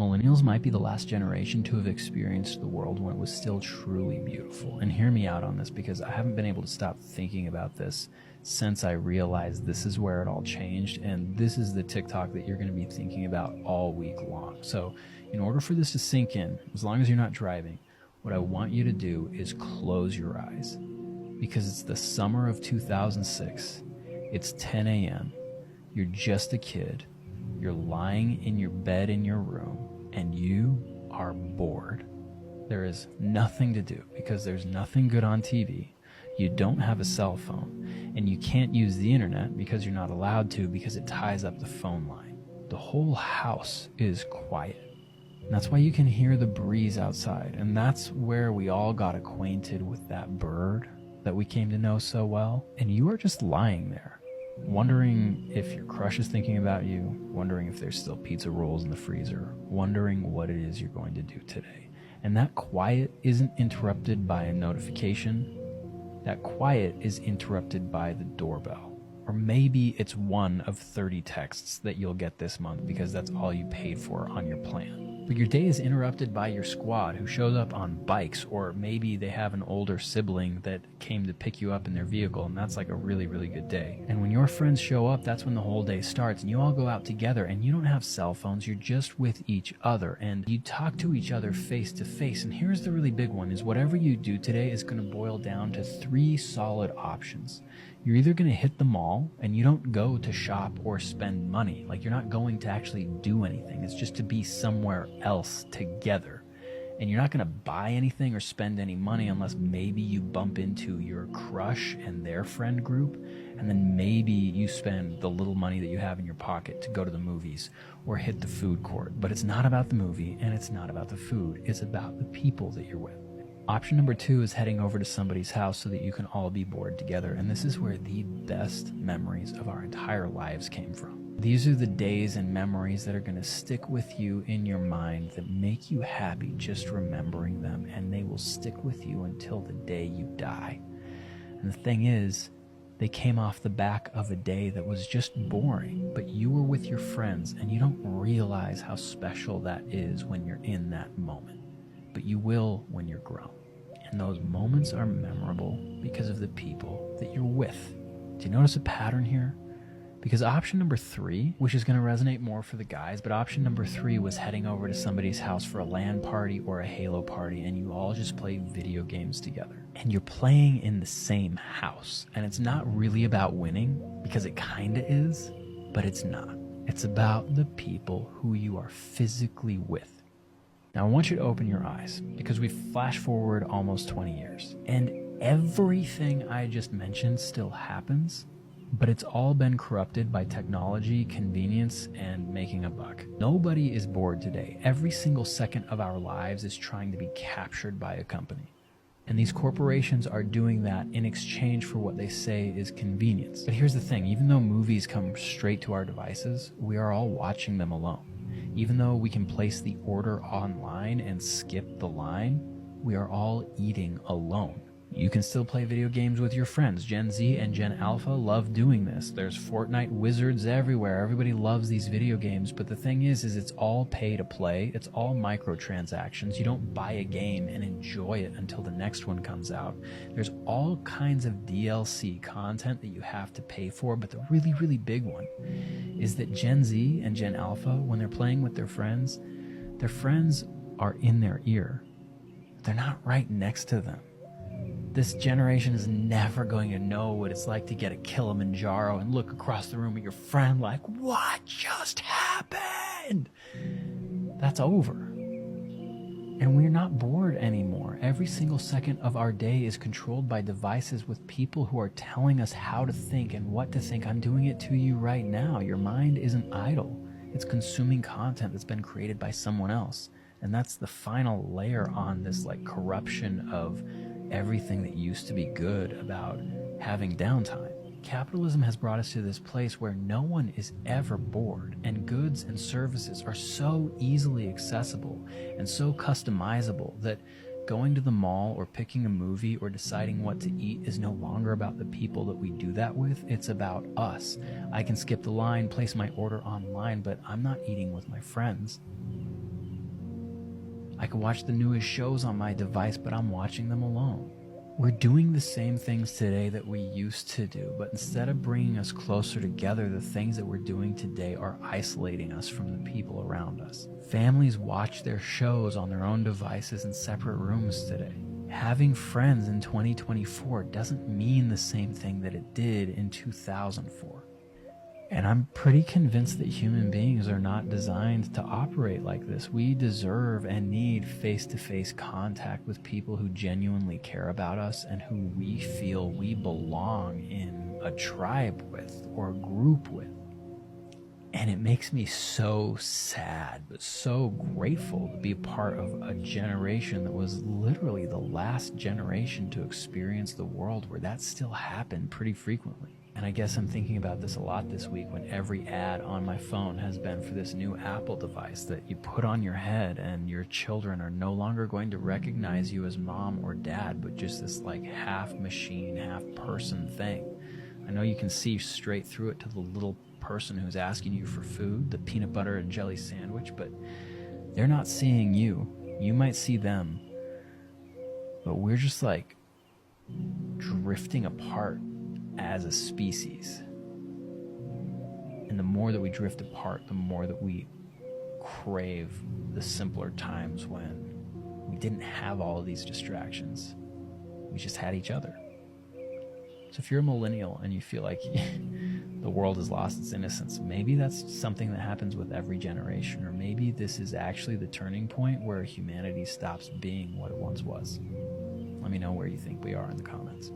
Millennials might be the last generation to have experienced the world when it was still truly beautiful. And hear me out on this, because I haven't been able to stop thinking about this since I realized this is where it all changed, and this is the TikTok that you're going to be thinking about all week long. So in order for this to sink in, as long as you're not driving, what I want you to do is close your eyes, because it's the summer of 2006. It's 10 a.m. You're just a kid. You're lying in your bed in your room, and you are bored. There is nothing to do because there's nothing good on TV. You don't have a cell phone, and you can't use the internet because you're not allowed to, because it ties up the phone line. The whole house is quiet. And that's why you can hear the breeze outside, and that's where we all got acquainted with that bird that we came to know so well. And you are just lying there, wondering if your crush is thinking about you, wondering if there's still pizza rolls in the freezer, wondering what it is you're going to do today. And that quiet isn't interrupted by a notification. That quiet is interrupted by the doorbell. Or maybe it's one of 30 texts that you'll get this month because that's all you paid for on your plan. But your day is interrupted by your squad who shows up on bikes, or maybe they have an older sibling that came to pick you up in their vehicle, and that's like a really, really good day. And when your friends show up, that's when the whole day starts, and you all go out together, and you don't have cell phones, you're just with each other, and you talk to each other face to face. And here's the really big one, is whatever you do today is going to boil down to 3 solid options. You're either going to hit the mall, and you don't go to shop or spend money. Like, you're not going to actually do anything. It's just to be somewhere else together. And you're not going to buy anything or spend any money unless maybe you bump into your crush and their friend group. And then maybe you spend the little money that you have in your pocket to go to the movies or hit the food court. But it's not about the movie, and it's not about the food. It's about the people that you're with. Option number 2 is heading over to somebody's house so that you can all be bored together. And this is where the best memories of our entire lives came from. These are the days and memories that are going to stick with you in your mind, that make you happy just remembering them, and they will stick with you until the day you die. And the thing is, they came off the back of a day that was just boring, but you were with your friends, and you don't realize how special that is when you're in that moment. But you will when you're grown. And those moments are memorable because of the people that you're with. Do you notice a pattern here? Because option number 3, which is going to resonate more for the guys, but option number 3 was heading over to somebody's house for a LAN party or a Halo party, and you all just play video games together. And you're playing in the same house. And it's not really about winning, because it kind of is, but it's not. It's about the people who you are physically with. Now I want you to open your eyes, because we flash forward almost 20 years, and everything I just mentioned still happens, but it's all been corrupted by technology, convenience, and making a buck. Nobody is bored today. Every single second of our lives is trying to be captured by a company. And these corporations are doing that in exchange for what they say is convenience. But here's the thing, even though movies come straight to our devices, we are all watching them alone. Even though we can place the order online and skip the line, we are all eating alone. You can still play video games with your friends. Gen Z and Gen Alpha love doing this. There's Fortnite wizards everywhere. Everybody loves these video games, but the thing is it's all pay to play. It's all microtransactions. You don't buy a game and enjoy it until the next one comes out. There's all kinds of DLC content that you have to pay for, but the really, really big one is that Gen Z and Gen Alpha, when they're playing with their friends are in their ear. They're not right next to them. This generation is never going to know what it's like to get a Kilimanjaro and look across the room at your friend like, what just happened? That's over. And we're not bored anymore. Every single second of our day is controlled by devices with people who are telling us how to think and what to think. I'm doing it to you right now. Your mind isn't idle. It's consuming content that's been created by someone else. And that's the final layer on this like corruption of everything that used to be good about having downtime. Capitalism has brought us to this place where no one is ever bored, and goods and services are so easily accessible and so customizable that going to the mall or picking a movie or deciding what to eat is no longer about the people that we do that with. It's about us. I can skip the line, place my order online, but I'm not eating with my friends. I can watch the newest shows on my device, but I'm watching them alone. We're doing the same things today that we used to do, but instead of bringing us closer together, the things that we're doing today are isolating us from the people around us. Families watch their shows on their own devices in separate rooms today. Having friends in 2024 doesn't mean the same thing that it did in 2004. And I'm pretty convinced that human beings are not designed to operate like this. We deserve and need face-to-face contact with people who genuinely care about us and who we feel we belong in a tribe with or a group with. And it makes me so sad, but so grateful to be a part of a generation that was literally the last generation to experience the world where that still happened pretty frequently. And I guess I'm thinking about this a lot this week when every ad on my phone has been for this new Apple device that you put on your head, and your children are no longer going to recognize you as mom or dad, but just this like half machine, half person thing. I know you can see straight through it to the little person who's asking you for food, the peanut butter and jelly sandwich, but they're not seeing you. You might see them, but we're just like drifting apart as a species. And the more that we drift apart, the more that we crave the simpler times when we didn't have all of these distractions. We just had each other. So if you're a millennial and you feel like the world has lost its innocence, maybe that's something that happens with every generation, or maybe this is actually the turning point where humanity stops being what it once was. Let me know where you think we are in the comments.